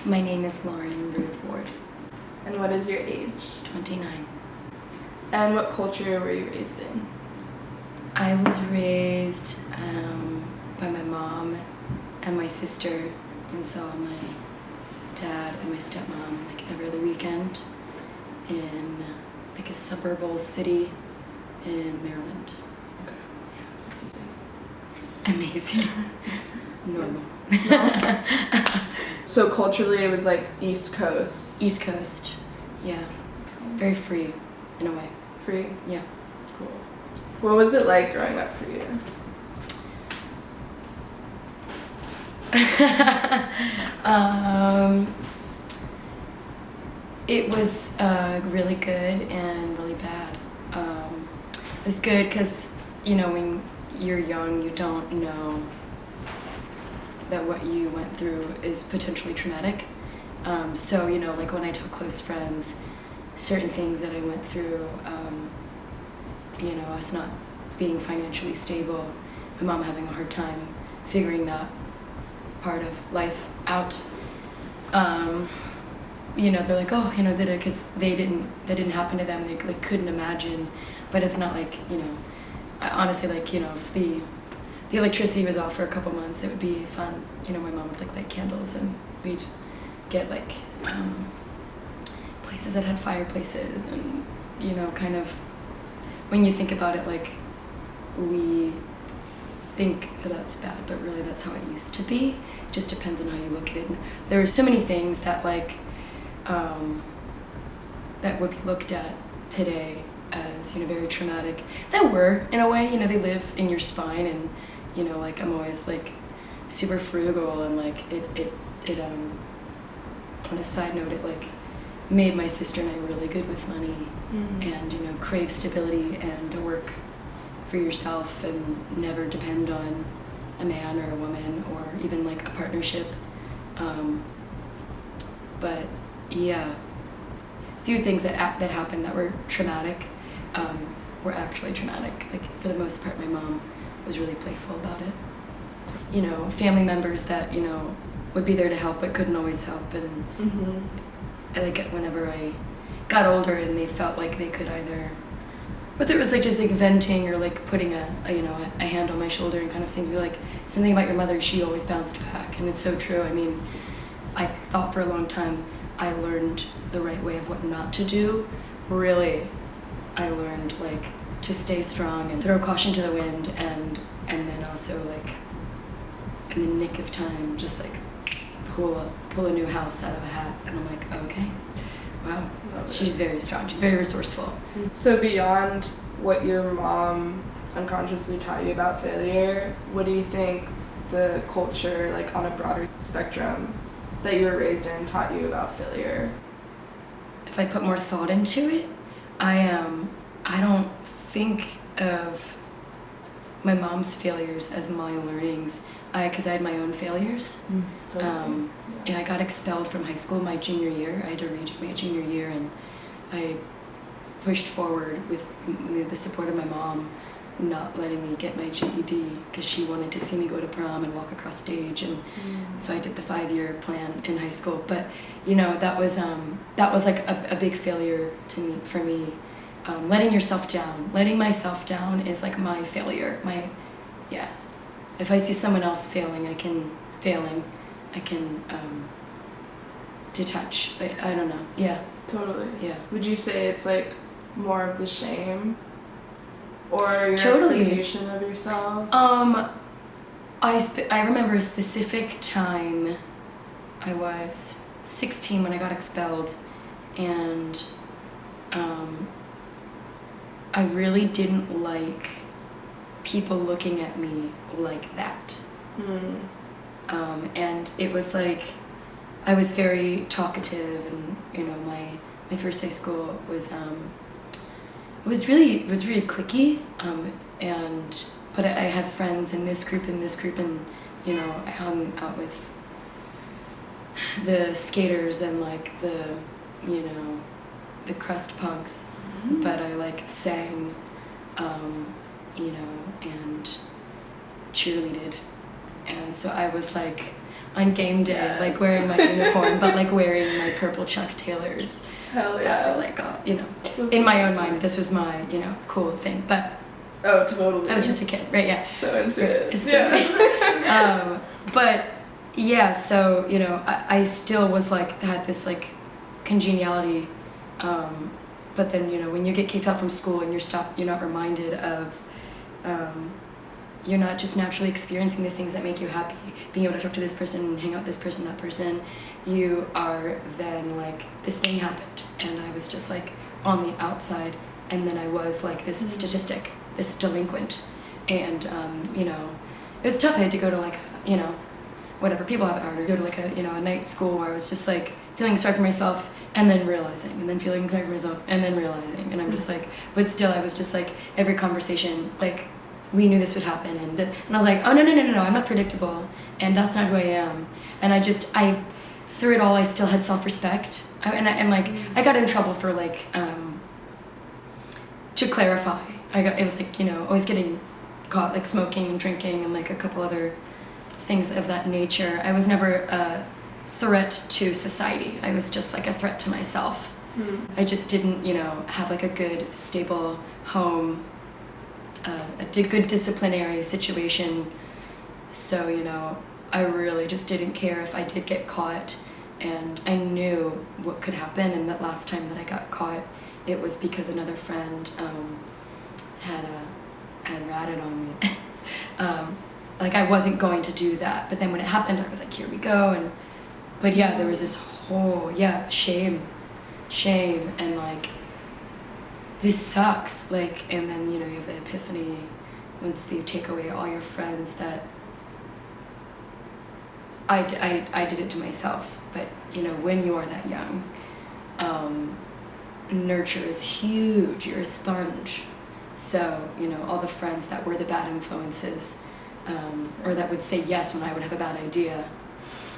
My name is Lauren Ruth Ward. And what is your age? 29. And what culture were you raised in? I was raised by my mom and my sister, and saw my dad and my stepmom like every other weekend in like a suburban city in Maryland. Amazing. Normal. So culturally it was like East Coast. East Coast, yeah. Very free in a way. Free? Yeah. Cool. What was it like growing up for you? It was really good and really bad. It was good because, when you're young, you don't know that what you went through is potentially traumatic. So, like when I tell close friends certain things that I went through, us not being financially stable, my mom having a hard time figuring that part of life out. They're like, oh, did it, because that didn't happen to them. They like couldn't imagine, but it's not like, honestly, like, if the electricity was off for a couple months, it would be fun. My mom would like light candles, and we'd get like places that had fireplaces, and kind of when you think about it, like we think that's bad, but really that's how it used to be. It just depends on how you look at it. And there are so many things that like that would be looked at today as very traumatic, that were in a way, they live in your spine, and like I'm always like super frugal, and like it on a side note, it like made my sister and I really good with money. And crave stability and to work for yourself and never depend on a man or a woman or even like a partnership. But yeah, a few things that happened that were traumatic were actually traumatic. Like for the most part, my mom was really playful about it. Family members that would be there to help but couldn't always help, and I like it whenever I got older and they felt like they could either, whether it was like just like venting or like putting a hand on my shoulder and kind of saying like something about your mother, she always bounced back. And it's so true. I mean, I thought for a long time I learned the right way of what not to do. Really, I learned like to stay strong and throw caution to the wind, and then also like in the nick of time just like pull a new house out of a hat. And I'm like, okay, wow, she's very strong, she's very resourceful. So beyond what your mom unconsciously taught you about failure, what do you think the culture, like on a broader spectrum, that you were raised in taught you about failure? If I put more thought into it, I don't think of my mom's failures as my learnings, because I had my own failures. And I got expelled from high school my junior year. I had to redo my junior year, and I pushed forward with the support of my mom, not letting me get my GED because she wanted to see me go to prom and walk across stage, and so I did the 5-year plan in high school. But that was like a big failure for me. Letting myself down is like my failure. If I see someone else failing, I can detach. I don't know. Yeah. Totally. Yeah. Would you say it's like more of the shame or your Totally. expectation of yourself? I remember a specific time. I was 16 when I got expelled, and I really didn't like people looking at me like that. And it was like I was very talkative, and my first high school was really cliquey, but I had friends in this group and I hung out with the skaters and like the crust punks. But I like sang and cheerleaded, and so I was like on game day, Yes. like wearing my uniform, but like wearing my purple Chuck Taylors. Hell That yeah. were like, in my own mind, this was my, cool thing. But Oh, totally. I was just a kid, right? Yeah. so into it. So- Yeah. But yeah, so I still was like had this like congeniality, but then when you get kicked out from school and you're not reminded of, you're not just naturally experiencing the things that make you happy, being able to talk to this person, hang out with this person, that person. You are then like, this thing happened, and I was just like on the outside, and then I was like this statistic, this delinquent, and it was tough. I had to go to like whatever, people have it harder, go to like a night school where I was just like feeling sorry for myself and then realizing, and then feeling sorry for myself and then realizing, and I'm just like, but still I was just like, every conversation, like we knew this would happen, and I was like, oh no, I'm not predictable, and that's not who I am. And I through it all, I still had self-respect, I got in trouble for like to clarify, it was like always getting caught like smoking and drinking and like a couple other things of that nature. I was never a threat to society. I was just like a threat to myself. I just didn't have like a good stable home, a good disciplinary situation. So I really just didn't care if I did get caught, and I knew what could happen. And that last time that I got caught, it was because another friend had ratted on me. Like I wasn't going to do that, but then when it happened, I was like, here we go. But yeah, there was this whole shame, and like, this sucks, like, and then you have the epiphany once you take away all your friends that I did it to myself. But when you are that young, nurture is huge. You're a sponge. So all the friends that were the bad influences, or that would say yes when I would have a bad idea,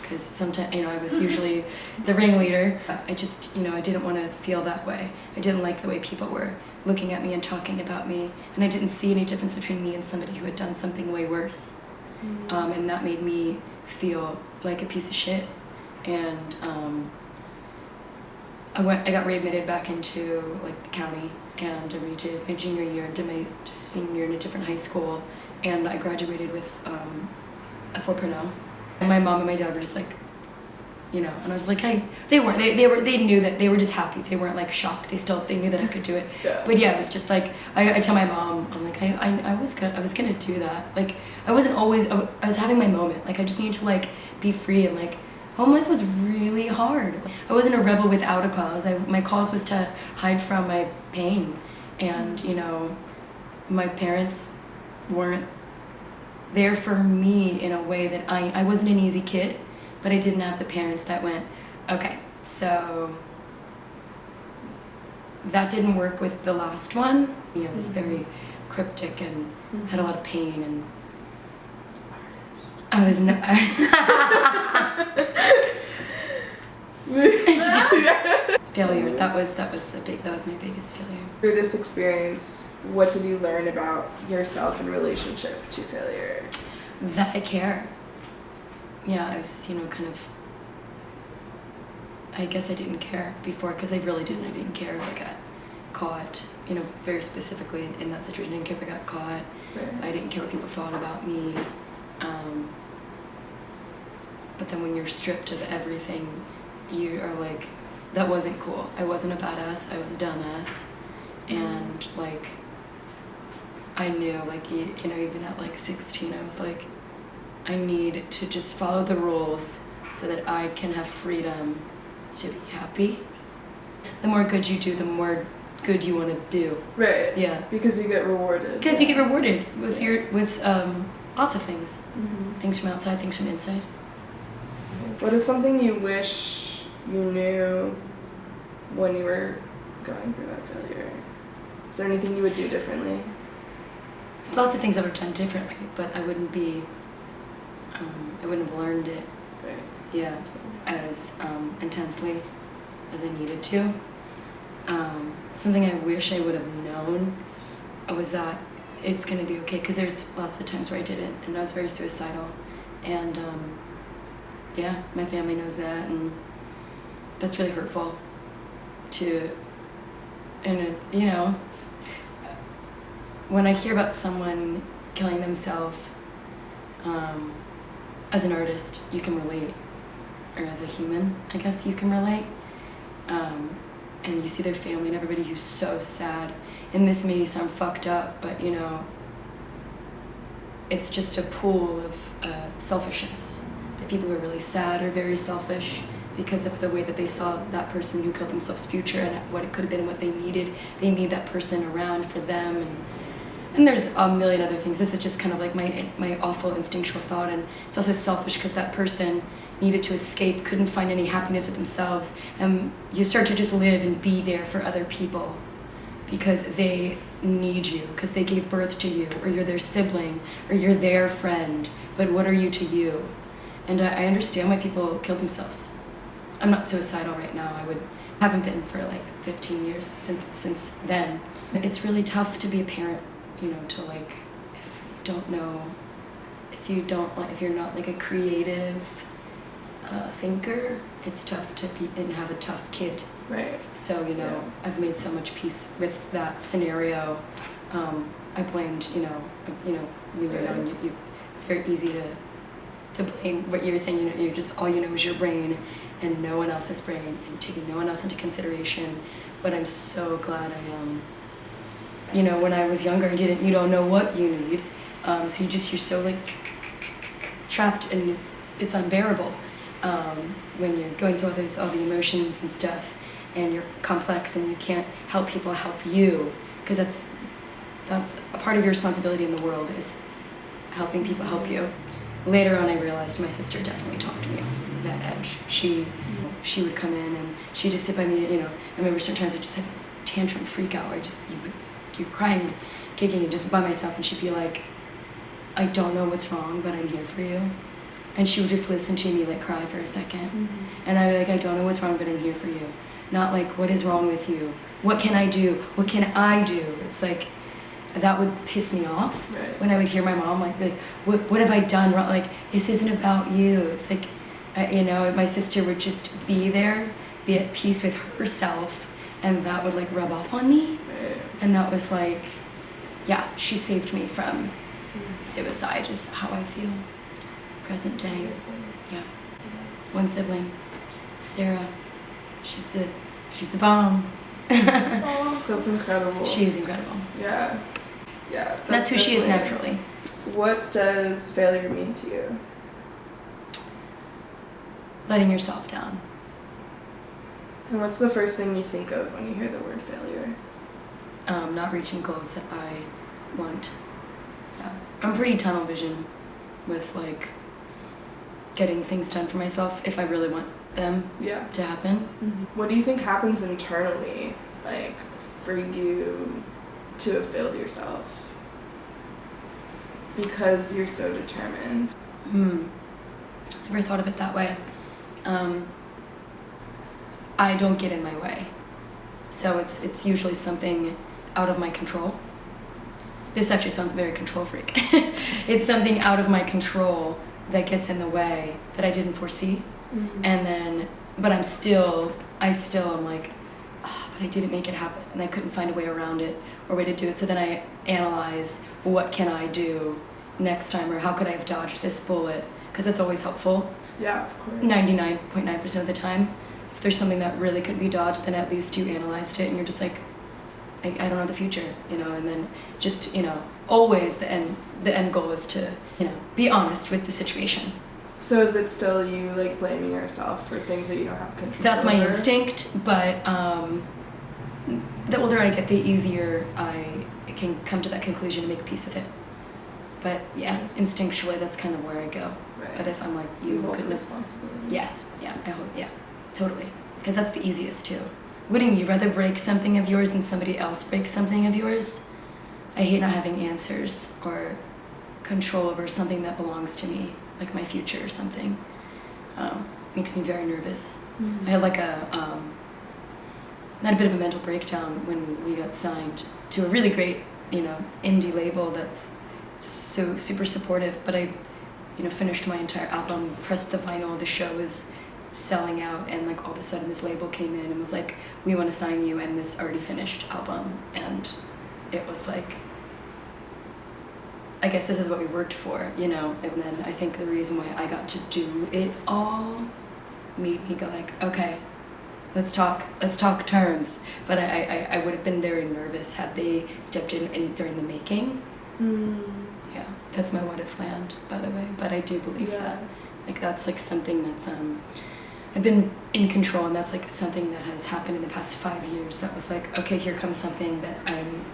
because sometimes I was usually the ringleader. I just I didn't want to feel that way. I didn't like the way people were looking at me and talking about me, and I didn't see any difference between me and somebody who had done something way worse. And that made me feel like a piece of shit. And I got readmitted back into like the county, and I redid my junior year, did my senior year in a different high school, and I graduated with a 4.0. And my mom and my dad were just like, and I was like, hey, they knew that, they were just happy. They weren't like shocked. They knew that I could do it. Yeah. But yeah, it was just like, I tell my mom, I'm like, I was gonna do that. Like, I wasn't always, I was having my moment. Like, I just needed to like be free, and like, home life was really hard. I wasn't a rebel without a cause. My cause was to hide from my pain. And, my parents weren't there for me in a way that I wasn't an easy kid, but I didn't have the parents that went, okay, so that didn't work with the last one. It was very cryptic and had a lot of pain, and I was failure. That was my biggest failure. Through this experience, what did you learn about yourself in relationship to failure? That I care. Yeah, I was, kind of, I guess I didn't care before, because I really didn't. I didn't care if I got caught, very specifically in that situation. I didn't care if I got caught. Right. I didn't care what people thought about me. But then when you're stripped of everything, you are like, that wasn't cool. I wasn't a badass, I was a dumbass. And like, I knew, like, even at like 16, I was like, I need to just follow the rules so that I can have freedom to be happy. The more good you do, the more good you want to do. Right. Yeah. Because you get rewarded. Because you get rewarded with lots of things. Mm-hmm. Things from outside, things from inside. What is something you wish you knew when you were going through that failure? Is there anything you would do differently? There's lots of things I would have done differently, but I wouldn't have learned it, Right. as intensely as I needed to. Something I wish I would have known was that it's going to be okay, because there's lots of times where I didn't, and I was very suicidal, and Yeah, my family knows that, and that's really hurtful and when I hear about someone killing themselves, as an artist, you can relate, or as a human, I guess you can relate, and you see their family and everybody who's so sad, and this may sound fucked up, but it's just a pool of selfishness. The people who are really sad are very selfish because of the way that they saw that person who killed themselves' future and what it could have been, what they needed. They need that person around for them, and there's a million other things. This is just kind of like my awful instinctual thought, and it's also selfish because that person needed to escape, couldn't find any happiness with themselves, and you start to just live and be there for other people because they need you, because they gave birth to you, or you're their sibling, or you're their friend, but what are you to you? And I understand why people kill themselves. I'm not suicidal right now. Haven't been for like 15 years since then. It's really tough to be a parent, to like, if you're not like a creative thinker, it's tough to be and have a tough kid. Right. So, I've made so much peace with that scenario. I blamed, when you're young, it's very easy to blame what you're saying. You're just, all you know is your brain and no one else's brain and taking no one else into consideration. But I'm so glad I am. When I was younger, you don't know what you need. So you're so like trapped, and it's unbearable when you're going through all the emotions and stuff, and you're complex and you can't help people help you, because that's a part of your responsibility in the world, is helping people help you. Later on, I realized my sister definitely talked me off that edge. She would come in and she'd just sit by me. I remember certain times I'd just have a tantrum, freak out, where you're crying and kicking and just by myself, and she'd be like, I don't know what's wrong, but I'm here for you. And she would just listen to me like cry for a second. Mm-hmm. And I'd be like, I don't know what's wrong, but I'm here for you. Not like, what is wrong with you? What can I do? What can I do? It's like, that would piss me off. Right. When I would hear my mom like what have I done wrong? Like, this isn't about you. It's like, my sister would just be there, be at peace with herself, and that would like rub off on me. Right. And that was like, yeah, she saved me from suicide is how I feel. Present day. Yeah. One sibling, Sarah. She's the bomb. Oh, that's incredible. She is incredible. Yeah. Yeah. That's who she is naturally. What does failure mean to you? Letting yourself down. And what's the first thing you think of when you hear the word failure? Not reaching goals that I want. Yeah. I'm pretty tunnel vision with like getting things done for myself if I really want them to happen. Mm-hmm. What do you think happens internally, like, for you to have failed yourself? Because you're so determined. Never thought of it that way. I don't get in my way. So it's usually something out of my control. This actually sounds very control freak. It's something out of my control that gets in the way that I didn't foresee. Mm-hmm. And then, but I still am like, but I didn't make it happen, and I couldn't find a way around it or way to do it. So then I analyze, what can I do next time, or how could I have dodged this bullet? Because that's always helpful. Yeah, of course. 99.9% of the time. If there's something that really couldn't be dodged, then at least you analyzed it, and you're just like, I don't know the future, and then just, always the end goal is to, be honest with the situation. So is it still you, like, blaming yourself for things that you don't have control over? That's my instinct, but the older I get, the easier I can come to that conclusion and make peace with it. But yeah, instinctually, that's kind of where I go. Right. But if I'm like, you couldn't have... responsibility. Yes, yeah, I hope, yeah, totally. Because that's the easiest too. Wouldn't you rather break something of yours than somebody else break something of yours? I hate not having answers or control over something that belongs to me, like my future or something. Makes me very nervous. Mm-hmm. I had like I had a bit of a mental breakdown when we got signed to a really great, indie label that's so super supportive, but I you know, finished my entire album, pressed the vinyl, the show was selling out, and like all of a sudden this label came in and was like, we want to sign you and this already finished album. And it was like, I guess this is what we worked for, you know. And then I think the reason why I got to do it all made me go like, okay, let's talk terms. But I would have been very nervous had they stepped in during the making. Yeah, that's my what if land, by the way. But I do believe that, like, that's like something that's I've been in control, and that's like something that has happened in the past 5 years. That was like, okay, here comes something that and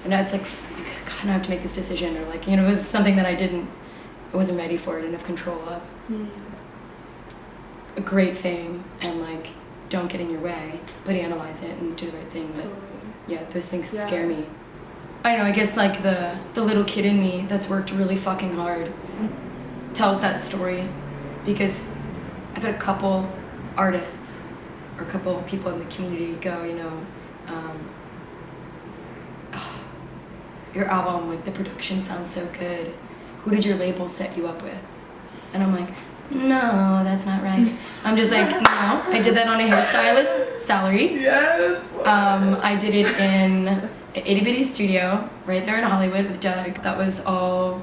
now it's like, God, I have to make this decision, or like, you know, it was something that I wasn't ready for, I didn't have control of. A great thing, and like, don't get in your way, but analyze it and do the right thing. But yeah, those things scare me. I know, I guess like the little kid in me that's worked really fucking hard tells that story, because I've had a couple artists or a couple people in the community go, you know, your album, like the production sounds so good. Who did your label set you up with? And I'm like, no, that's not right. I'm just like, no, I did that on a hairstylist's salary. Yes. I did it in an itty bitty studio right there in Hollywood with Doug. That was all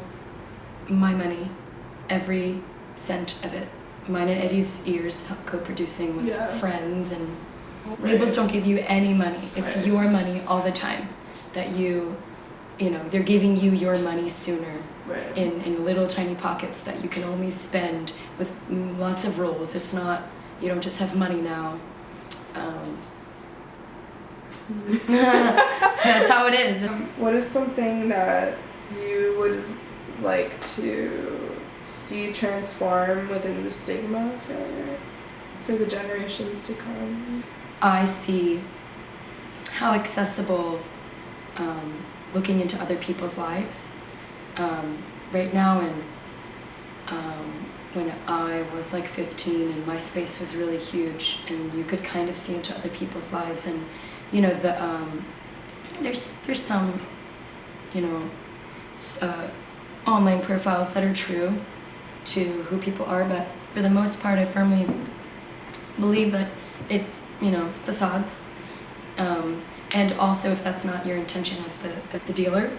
my money, every cent of it. Mine and Eddie's ears, co-producing with friends, and labels don't give you any money. It's your money all the time. That you know, they're giving you your money sooner. In little tiny pockets that you can only spend with lots of rules. It's not, you don't just have money now. That's how it is. What is something that you would like to see transform within the stigma of failure for the generations to come? I see how accessible looking into other people's lives right now, and when I was like 15 and MySpace was really huge and you could kind of see into other people's lives, and you know, there's some, you know, online profiles that are true to who people are, but for the most part I firmly believe that it's, you know, facades. And also, if that's not your intention as the dealer,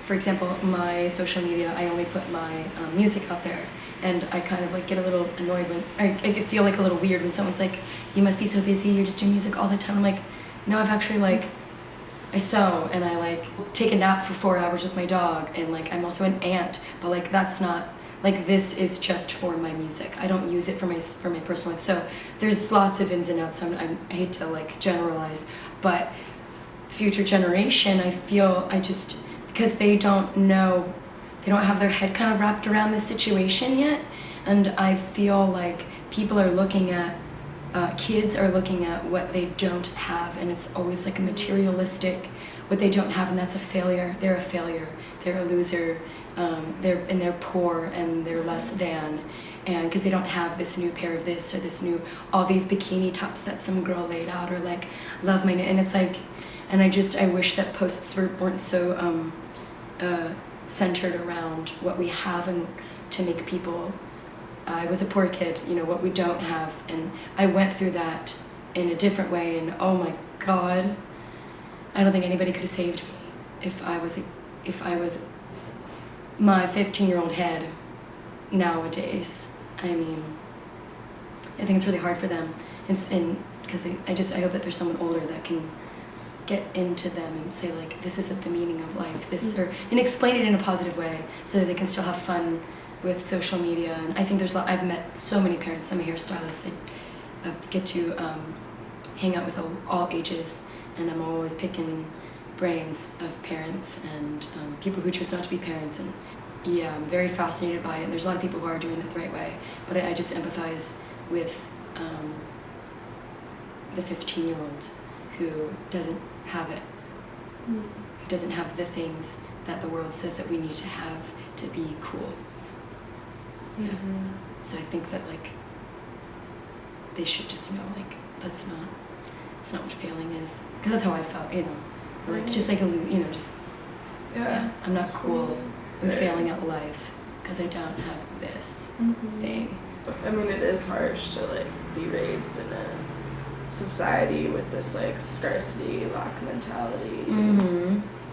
for example, my social media, I only put my music out there, and I kind of like get a little annoyed when I feel like a little weird when someone's like, you must be so busy, you're just doing music all the time. I'm like, no, I've actually like, I sew, and I like take a nap for 4 hours with my dog, and like I'm also an aunt, but like that's not, like, this is just for my music. I don't use it for my personal life. So there's lots of ins and outs, so I hate to like generalize, but future generation, I feel, because they don't know, they don't have their head kind of wrapped around this situation yet, and I feel like people are looking at, kids are looking at what they don't have, and it's always like a materialistic, what they don't have, and that's a failure. They're a failure. They're a loser. They're poor, and they're less than, and because they don't have this new pair of this or this new, all these bikini tops that some girl laid out, or like love my, and it's like, and I wish that posts weren't so centered around what we have and to make people. I was a poor kid, you know, what we don't have, and I went through that in a different way, and oh my God, I don't think anybody could have saved me if I was my 15-year-old head nowadays. I mean, I think it's really hard for them, because I hope that there's someone older that can get into them and say like, this isn't the meaning of life, and explain it in a positive way so that they can still have fun with social media. And I think I've met so many parents. I'm a hairstylist. I get to hang out with all ages, and I'm always picking brains of parents and people who choose not to be parents. And yeah, I'm very fascinated by it. And there's a lot of people who are doing it the right way, but I just empathize with the 15-year-old who doesn't have it, who doesn't have the things that the world says that we need to have to be cool. Yeah. So I think that like they should just know like it's not what failing is, because that's how I felt, you know, or like just like just Yeah. I'm not cool. I'm Right. failing at life because I don't have this thing. I mean, it is harsh to like be raised in a society with this like scarcity, lack mentality,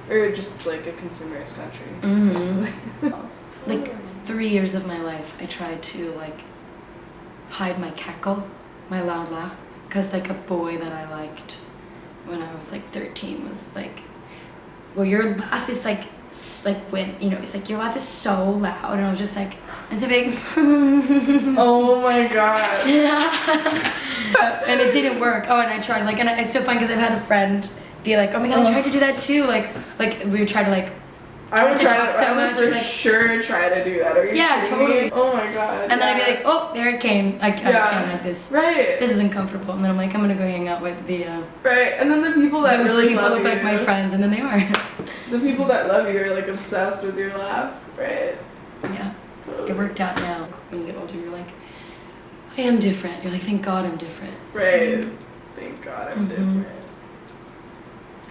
or just like a consumerist country. Like 3 years of my life, I tried to like hide my cackle, my loud laugh, because like a boy that I liked when I was like 13 was like, well, your laugh is like when, you know, it's like your laugh is so loud, and I was just like, it's a big Oh my god. And it didn't work. Oh, and I tried like, and it's so fun because I've had a friend be like, oh my god, I tried to do that too, like we would try to like, I would talk so much, for like, sure try to do that. Are you yeah, kidding me? totally. Oh my god. And then I'd be like, oh, there it came. I can't hide this. Right. This is uncomfortable. And then I'm like, I'm gonna go hang out with the right. And then the people that those really people love look you, like my friends, and then they are. the people that love you are like obsessed with your laugh, right? Yeah. Totally. It worked out now. When you get older, you're like, I am different. You're like, thank God I'm different. Right. Thank God I'm different.